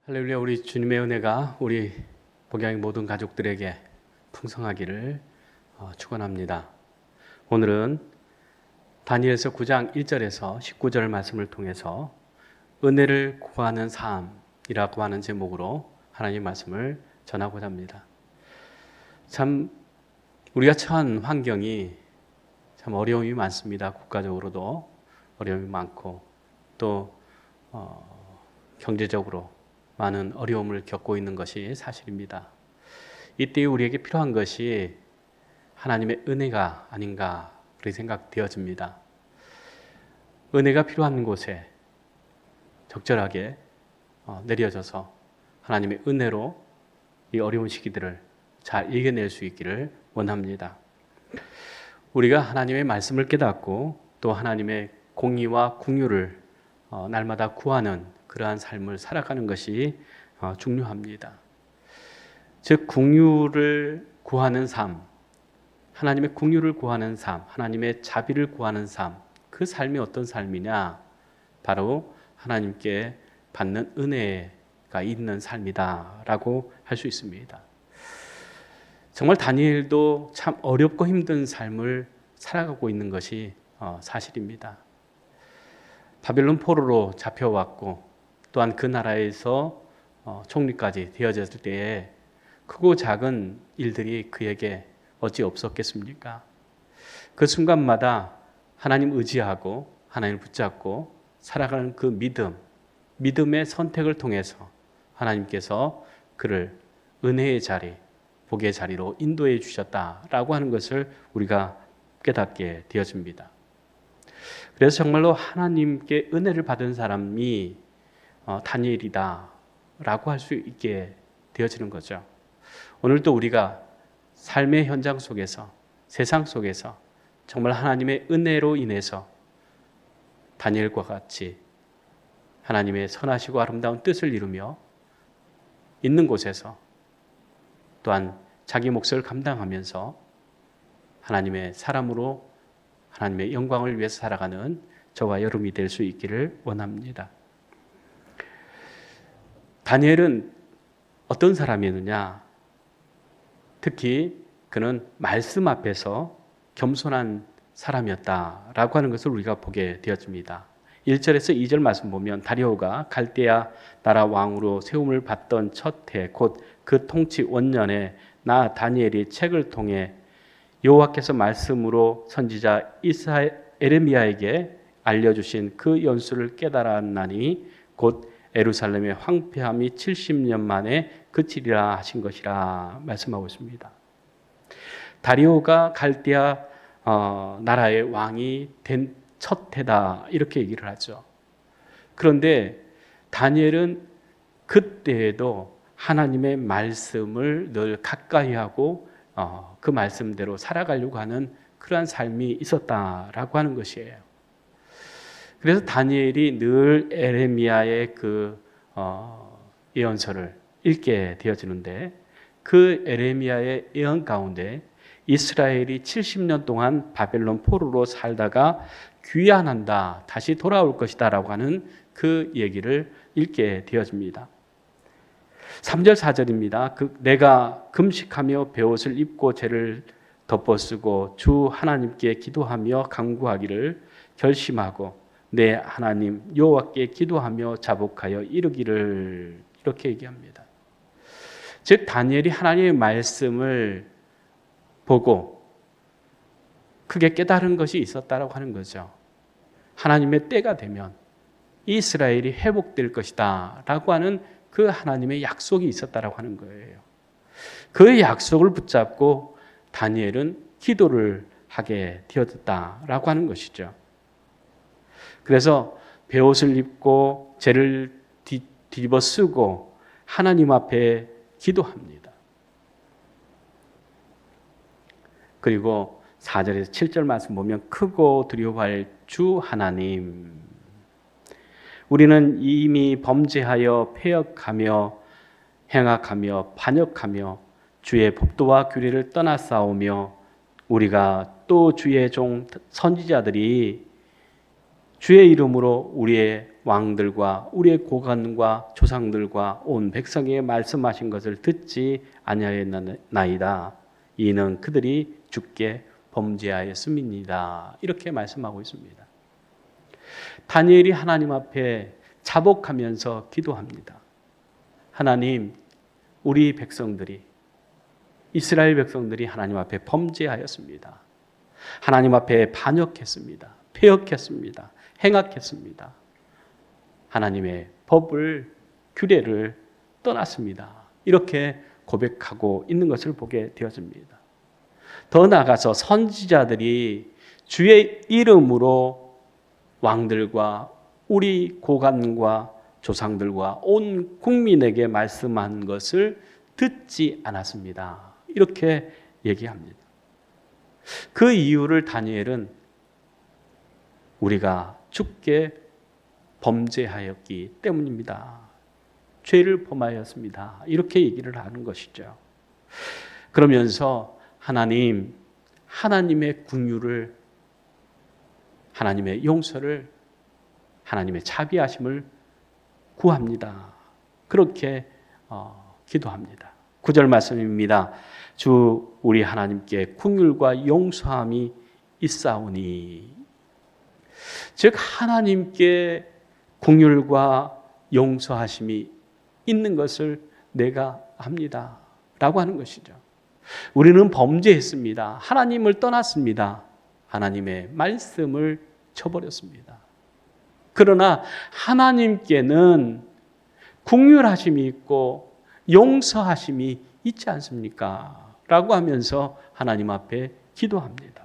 할렐루야. 우리 주님의 은혜가 우리 복양의 모든 가족들에게 풍성하기를 축원합니다. 오늘은 다니엘서 9장 1절에서 19절 말씀을 통해서 은혜를 구하는 삶이라고 하는 제목으로 하나님의 말씀을 전하고자 합니다. 참 우리가 처한 환경이 참 어려움이 많습니다. 국가적으로도 어려움이 많고 또 경제적으로 많은 어려움을 겪고 있는 것이 사실입니다. 이때 우리에게 필요한 것이 하나님의 은혜가 아닌가 그렇게 생각되어집니다. 은혜가 필요한 곳에 적절하게 내려져서 하나님의 은혜로 이 어려운 시기들을 잘 이겨낼 수 있기를 원합니다. 우리가 하나님의 말씀을 깨닫고 또 하나님의 공의와 긍휼을 날마다 구하는 그러한 삶을 살아가는 것이 중요합니다. 즉 긍휼을 구하는 삶, 하나님의 긍휼을 구하는 삶, 하나님의 자비를 구하는 삶, 그 삶이 어떤 삶이냐? 바로 하나님께 받는 은혜가 있는 삶이다라고 할 수 있습니다. 정말 다니엘도 참 어렵고 힘든 삶을 살아가고 있는 것이 사실입니다. 바벨론 포로로 잡혀왔고 또한 그 나라에서 총리까지 되어졌을 때에 크고 작은 일들이 그에게 어찌 없었겠습니까? 그 순간마다 하나님 의지하고 하나님을 붙잡고 살아가는 그 믿음의 선택을 통해서 하나님께서 그를 은혜의 자리, 복의 자리로 인도해 주셨다라고 하는 것을 우리가 깨닫게 되어집니다. 그래서 정말로 하나님께 은혜를 받은 사람이 다니엘이다라고 할 수 있게 되어지는 거죠. 오늘도 우리가 삶의 현장 속에서 세상 속에서 정말 하나님의 은혜로 인해서 다니엘과 같이 하나님의 선하시고 아름다운 뜻을 이루며 있는 곳에서 또한 자기 몫을 감당하면서 하나님의 사람으로 하나님의 영광을 위해서 살아가는 저와 여러분이 될 수 있기를 원합니다. 다니엘은 어떤 사람이었느냐? 특히 그는 말씀 앞에서 겸손한 사람이었다라고 하는 것을 우리가 보게 되었습니다. 1절에서 2절 말씀 보면 다리오가 갈대아 나라 왕으로 세움을 받던 첫 해 곧 그 통치 원년에 나 다니엘이 책을 통해 여호와께서 말씀으로 선지자 에레미야에게 알려주신 그 연수를 깨달았나니 곧 예루살렘의 황폐함이 70년 만에 그치리라 하신 것이라 말씀하고 있습니다. 다리오가 갈대아 나라의 왕이 된 첫 해다 이렇게 얘기를 하죠. 그런데 다니엘은 그때에도 하나님의 말씀을 늘 가까이 하고 그 말씀대로 살아가려고 하는 그러한 삶이 있었다라고 하는 것이에요. 그래서 다니엘이 늘 에레미야의 그 예언서를 읽게 되어지는데 그 에레미야의 예언 가운데 이스라엘이 70년 동안 바벨론 포로로 살다가 귀환한다, 다시 돌아올 것이다 라고 하는 그 얘기를 읽게 되어집니다. 3절 4절입니다. 내가 금식하며 베옷을 입고 죄를 덮어쓰고 주 하나님께 기도하며 간구하기를 결심하고 내 하나님 여호와께 기도하며 자복하여 이르기를 이렇게 얘기합니다. 즉 다니엘이 하나님의 말씀을 보고 크게 깨달은 것이 있었다라고 하는 거죠. 하나님의 때가 되면 이스라엘이 회복될 것이다 라고 하는 그 하나님의 약속이 있었다라고 하는 거예요. 그 약속을 붙잡고 다니엘은 기도를 하게 되었다라고 하는 것이죠. 그래서 베옷을 입고 죄를 뒤집어 쓰고 하나님 앞에 기도합니다. 그리고 4절에서 7절 말씀 보면 크고 두려워할 주 하나님, 우리는 이미 범죄하여 패역하며 행악하며 반역하며 주의 법도와 규례를 떠나 싸우며 우리가 또 주의 종 선지자들이 주의 이름으로 우리의 왕들과 우리의 고관과 조상들과 온 백성에게 말씀하신 것을 듣지 아니하였나이다. 이는 그들이 주께 범죄하였음이니이다. 이렇게 말씀하고 있습니다. 다니엘이 하나님 앞에 자복하면서 기도합니다. 하나님, 우리 백성들이, 이스라엘 백성들이 하나님 앞에 범죄하였습니다. 하나님 앞에 반역했습니다. 패역했습니다. 행악했습니다. 하나님의 법을, 규례를 떠났습니다. 이렇게 고백하고 있는 것을 보게 되었습니다. 더 나아가서 선지자들이 주의 이름으로 왕들과 우리 고관과 조상들과 온 국민에게 말씀한 것을 듣지 않았습니다. 이렇게 얘기합니다. 그 이유를 다니엘은 우리가 주께 범죄하였기 때문입니다. 죄를 범하였습니다. 이렇게 얘기를 하는 것이죠. 그러면서 하나님의 긍휼을, 하나님의 용서를, 하나님의 자비하심을 구합니다. 그렇게 기도합니다. 9절 말씀입니다. 주 우리 하나님께 긍휼과 용서함이 있사오니, 즉 하나님께 긍휼과 용서하심이 있는 것을 내가 압니다. 라고 하는 것이죠. 우리는 범죄했습니다. 하나님을 떠났습니다. 하나님의 말씀을 저버렸습니다. 그러나 하나님께는 긍휼하심이 있고 용서하심이 있지 않습니까? 라고 하면서 하나님 앞에 기도합니다.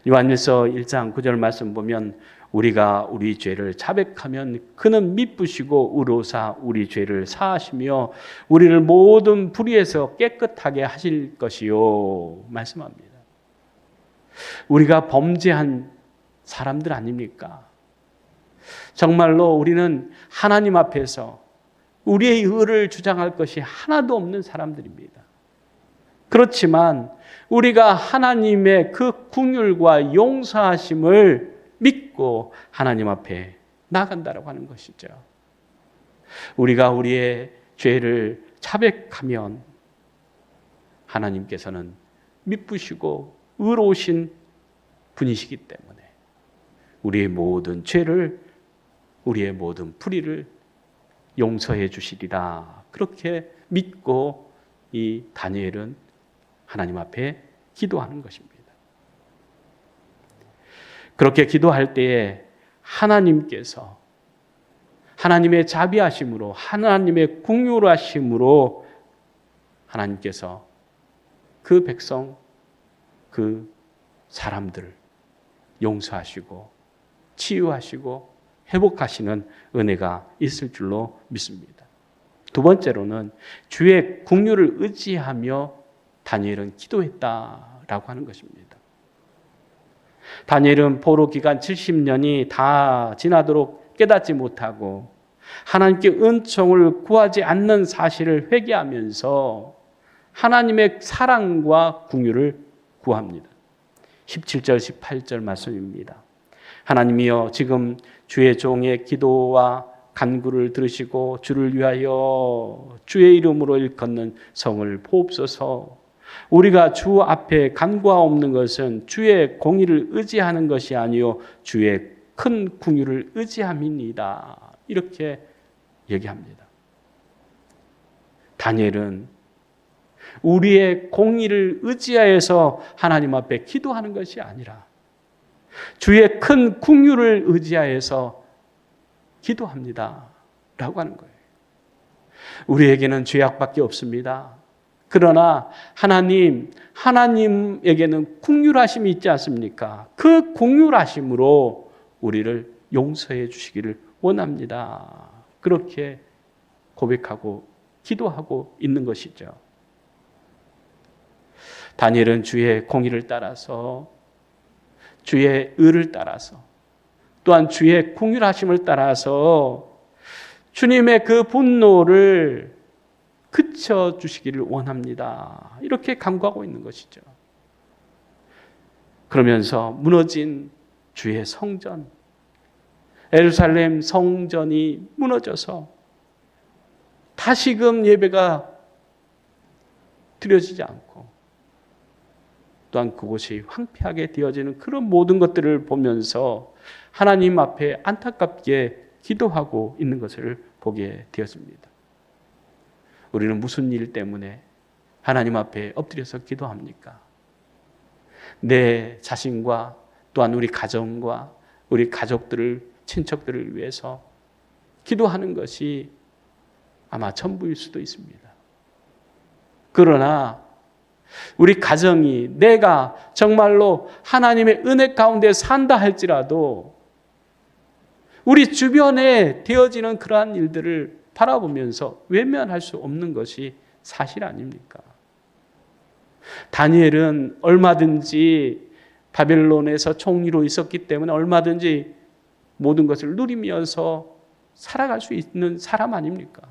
요한일서 1장 9절 말씀 보면 우리가 우리 죄를 자백하면 그는 미쁘시고 의로사 우리 죄를 사하시며 우리를 모든 불의에서 깨끗하게 하실 것이요 말씀합니다. 우리가 범죄한 사람들 아닙니까? 정말로 우리는 하나님 앞에서 우리의 의를 주장할 것이 하나도 없는 사람들입니다. 그렇지만 우리가 하나님의 그 긍휼과 용서하심을 믿고 하나님 앞에 나간다라고 하는 것이죠. 우리가 우리의 죄를 자백하면 하나님께서는 미쁘시고 의로우신 분이시기 때문에 우리의 모든 죄를, 우리의 모든 불의를 용서해 주시리라. 그렇게 믿고 이 다니엘은 하나님 앞에 기도하는 것입니다. 그렇게 기도할 때에 하나님께서 하나님의 자비하심으로, 하나님의 긍휼하심으로 하나님께서 그 백성, 그 사람들을 용서하시고 치유하시고 회복하시는 은혜가 있을 줄로 믿습니다. 두 번째로는 주의 긍휼을 의지하며 다니엘은 기도했다라고 하는 것입니다. 다니엘은 포로 기간 70년이 다 지나도록 깨닫지 못하고 하나님께 은총을 구하지 않는 사실을 회개하면서 하나님의 사랑과 긍휼을 구합니다. 17절 18절 말씀입니다. 하나님이여 지금 주의 종의 기도와 간구를 들으시고 주를 위하여 주의 이름으로 일컫는 성을 보옵소서. 우리가 주 앞에 간구하옵는 것은 주의 공의를 의지하는 것이 아니요 주의 큰 긍휼을 의지함이니이다. 이렇게 얘기합니다. 다니엘은 우리의 공의를 의지하여서 하나님 앞에 기도하는 것이 아니라 주의 큰 긍휼을 의지하여서 기도합니다. 라고 하는 거예요. 우리에게는 죄악밖에 없습니다. 그러나 하나님에게는 긍휼하심이 있지 않습니까? 그 긍휼하심으로 우리를 용서해 주시기를 원합니다. 그렇게 고백하고 기도하고 있는 것이죠. 다니엘은 주의 공의를 따라서, 주의 의를 따라서, 또한 주의 긍휼하심을 따라서 주님의 그 분노를 그쳐 주시기를 원합니다. 이렇게 간구하고 있는 것이죠. 그러면서 무너진 주의 성전, 예루살렘 성전이 무너져서 다시금 예배가 드려지지 않고 또한 그곳이 황폐하게 되어지는 그런 모든 것들을 보면서 하나님 앞에 안타깝게 기도하고 있는 것을 보게 되었습니다. 우리는 무슨 일 때문에 하나님 앞에 엎드려서 기도합니까? 내 자신과 또한 우리 가정과 우리 가족들을, 친척들을 위해서 기도하는 것이 아마 전부일 수도 있습니다. 그러나 우리 가정이 내가 정말로 하나님의 은혜 가운데 산다 할지라도 우리 주변에 되어지는 그러한 일들을 바라보면서 외면할 수 없는 것이 사실 아닙니까? 다니엘은 얼마든지 바벨론에서 총리로 있었기 때문에 얼마든지 모든 것을 누리면서 살아갈 수 있는 사람 아닙니까?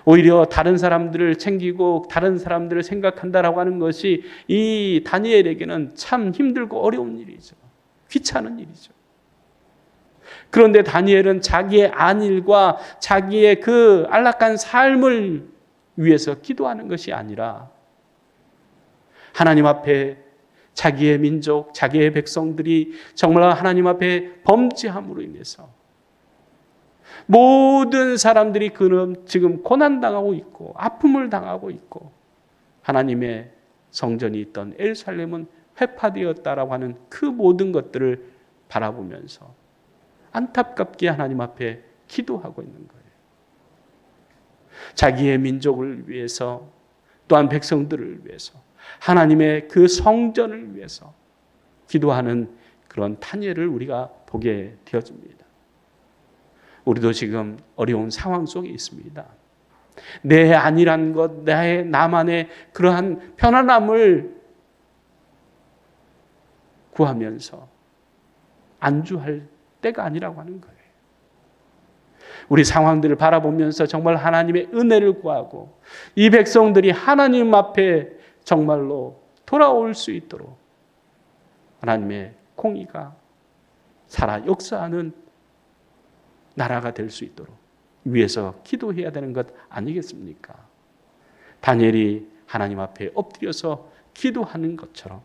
오히려 다른 사람들을 챙기고 다른 사람들을 생각한다라고 하는 것이 이 다니엘에게는 참 힘들고 어려운 일이죠. 귀찮은 일이죠. 그런데 다니엘은 자기의 안일과 자기의 그 안락한 삶을 위해서 기도하는 것이 아니라 하나님 앞에 자기의 민족, 자기의 백성들이 정말 하나님 앞에 범죄함으로 인해서 모든 사람들이 그는 지금 고난당하고 있고 아픔을 당하고 있고 하나님의 성전이 있던 예루살렘은 회파되었다라고 하는 그 모든 것들을 바라보면서 안타깝게 하나님 앞에 기도하고 있는 거예요. 자기의 민족을 위해서 또한 백성들을 위해서 하나님의 그 성전을 위해서 기도하는 그런 다니엘을 우리가 보게 되어집니다. 우리도 지금 어려운 상황 속에 있습니다. 내 안일한 것, 나만의 그러한 편안함을 구하면서 안주할 때가 아니라고 하는 거예요. 우리 상황들을 바라보면서 정말 하나님의 은혜를 구하고 이 백성들이 하나님 앞에 정말로 돌아올 수 있도록 하나님의 공의가 살아 역사하는 나라가 될 수 있도록 위해서 기도해야 되는 것 아니겠습니까? 다니엘이 하나님 앞에 엎드려서 기도하는 것처럼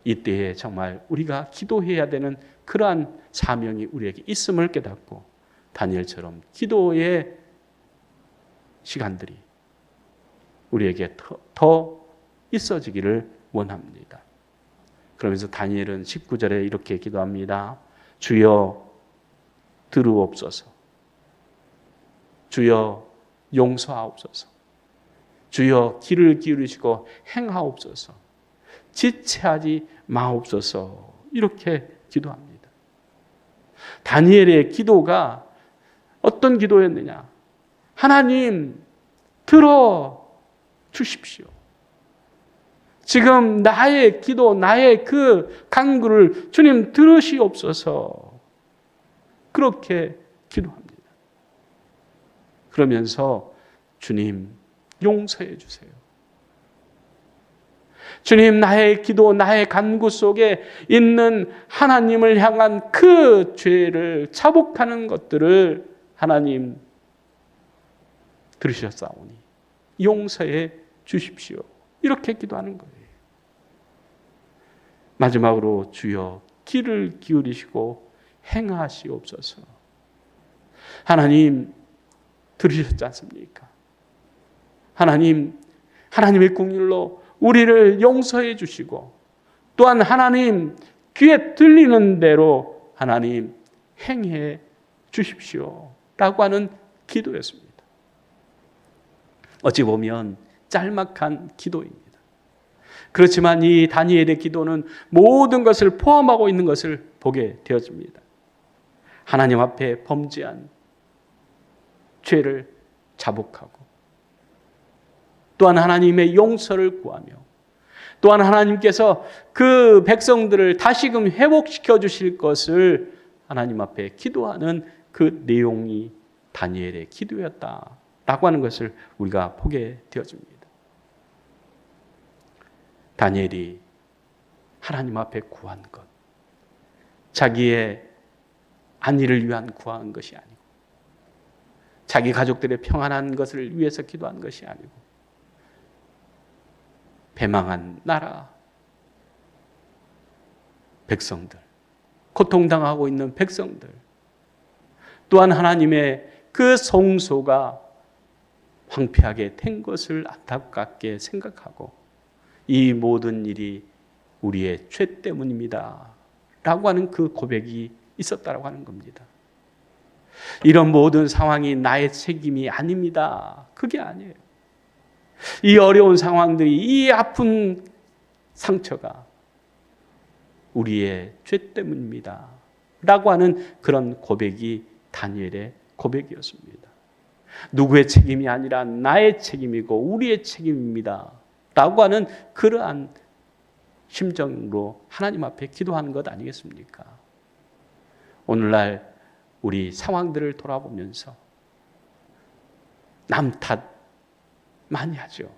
이때에 정말 우리가 기도해야 되는 그러한 사명이 우리에게 있음을 깨닫고 다니엘처럼 기도의 시간들이 우리에게 더 있어지기를 원합니다. 그러면서 다니엘은 19절에 이렇게 기도합니다. 주여 들으옵소서. 주여 용서하옵소서. 주여 귀를 기울이시고 행하옵소서. 지체하지 마옵소서. 이렇게 기도합니다. 다니엘의 기도가 어떤 기도였느냐? 하나님 들어 주십시오. 지금 나의 기도, 나의 그 간구를 주님 들으시옵소서. 그렇게 기도합니다. 그러면서 주님 용서해 주세요. 주님 나의 기도, 나의 간구 속에 있는 하나님을 향한 그 죄를 자복하는 것들을 하나님 들으셨사오니 용서해 주십시오. 이렇게 기도하는 거예요. 마지막으로 주여 귀를 기울이시고 행하시옵소서. 하나님 들으셨지 않습니까? 하나님의 긍휼로 우리를 용서해 주시고 또한 하나님 귀에 들리는 대로 하나님 행해 주십시오. 라고 하는 기도였습니다. 어찌 보면 짤막한 기도입니다. 그렇지만 이 다니엘의 기도는 모든 것을 포함하고 있는 것을 보게 되어집니다. 하나님 앞에 범죄한 죄를 자복하고 또한 하나님의 용서를 구하며 또한 하나님께서 그 백성들을 다시금 회복시켜 주실 것을 하나님 앞에 기도하는 그 내용이 다니엘의 기도였다라고 하는 것을 우리가 보게 되어집니다. 다니엘이 하나님 앞에 구한 것, 자기의 안위를 위한 구한 것이 아니고, 자기 가족들의 평안한 것을 위해서 기도한 것이 아니고, 배망한 나라 백성들, 고통당하고 있는 백성들, 또한 하나님의 그 성소가 황폐하게 된 것을 안타깝게 생각하고, 이 모든 일이 우리의 죄 때문입니다 라고 하는 그 고백이 있었다라고 하는 겁니다. 이런 모든 상황이 나의 책임이 아닙니다. 그게 아니에요. 이 어려운 상황들이, 이 아픈 상처가 우리의 죄 때문입니다 라고 하는 그런 고백이 다니엘의 고백이었습니다. 누구의 책임이 아니라 나의 책임이고 우리의 책임입니다 라고 하는 그러한 심정으로 하나님 앞에 기도하는 것 아니겠습니까? 오늘날 우리 상황들을 돌아보면서 남 탓 많이 하죠.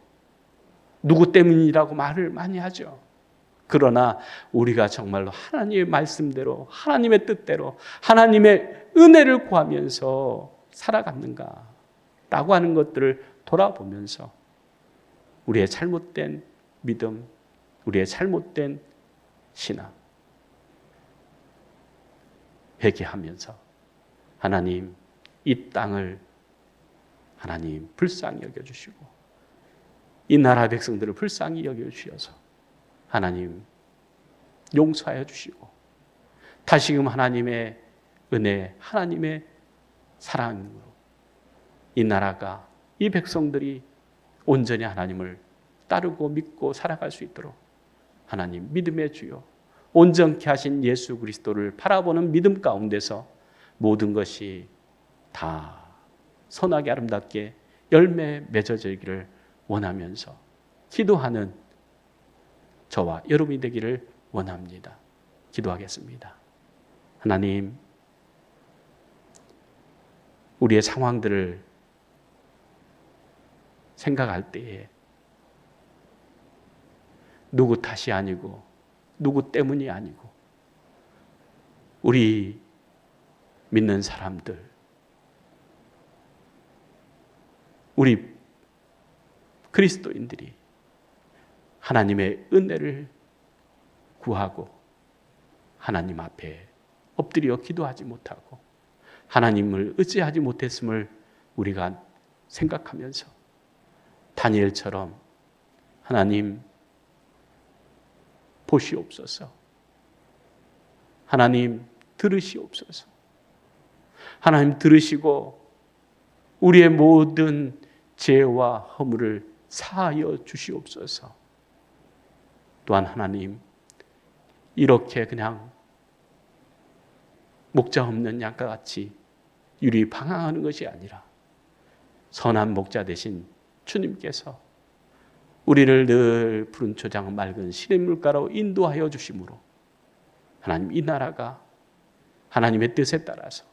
누구 때문이라고 말을 많이 하죠. 그러나 우리가 정말로 하나님의 말씀대로, 하나님의 뜻대로, 하나님의 은혜를 구하면서 살아갔는가 라고 하는 것들을 돌아보면서 우리의 잘못된 믿음, 우리의 잘못된 신앙 회개하면서 하나님, 이 땅을 하나님 불쌍히 여겨주시고 이 나라 백성들을 불쌍히 여겨주셔서 하나님 용서하여 주시고 다시금 하나님의 은혜, 하나님의 사랑으로 이 나라가, 이 백성들이 온전히 하나님을 따르고 믿고 살아갈 수 있도록 하나님 믿음의 주요, 온전케 하신 예수 그리스도를 바라보는 믿음 가운데서 모든 것이 다 선하게 아름답게 열매 맺어지기를 원하면서 기도하는 저와 여러분이 되기를 원합니다. 기도하겠습니다. 하나님, 우리의 상황들을 생각할 때에 누구 탓이 아니고 누구 때문이 아니고 우리 믿는 사람들, 우리 그리스도인들이 하나님의 은혜를 구하고 하나님 앞에 엎드려 기도하지 못하고 하나님을 의지하지 못했음을 우리가 생각하면서 다니엘처럼 하나님 보시옵소서, 하나님 들으시옵소서, 하나님 들으시고 우리의 모든 죄와 허물을 사하여 주시옵소서. 또한 하나님, 이렇게 그냥 목자 없는 양과 같이 유리방황하는 것이 아니라 선한 목자 되신 주님께서 우리를 늘 푸른 초장 맑은 시냇물가로 인도하여 주심으로 하나님, 이 나라가 하나님의 뜻에 따라서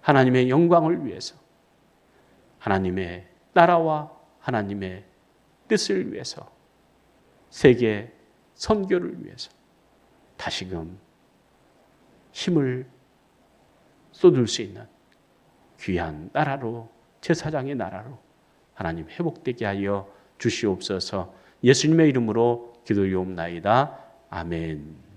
하나님의 영광을 위해서, 하나님의 나라와 하나님의 뜻을 위해서, 세계 선교를 위해서 다시금 힘을 쏟을 수 있는 귀한 나라로, 제사장의 나라로 하나님 회복되게 하여 주시옵소서. 예수님의 이름으로 기도리옵나이다. 아멘.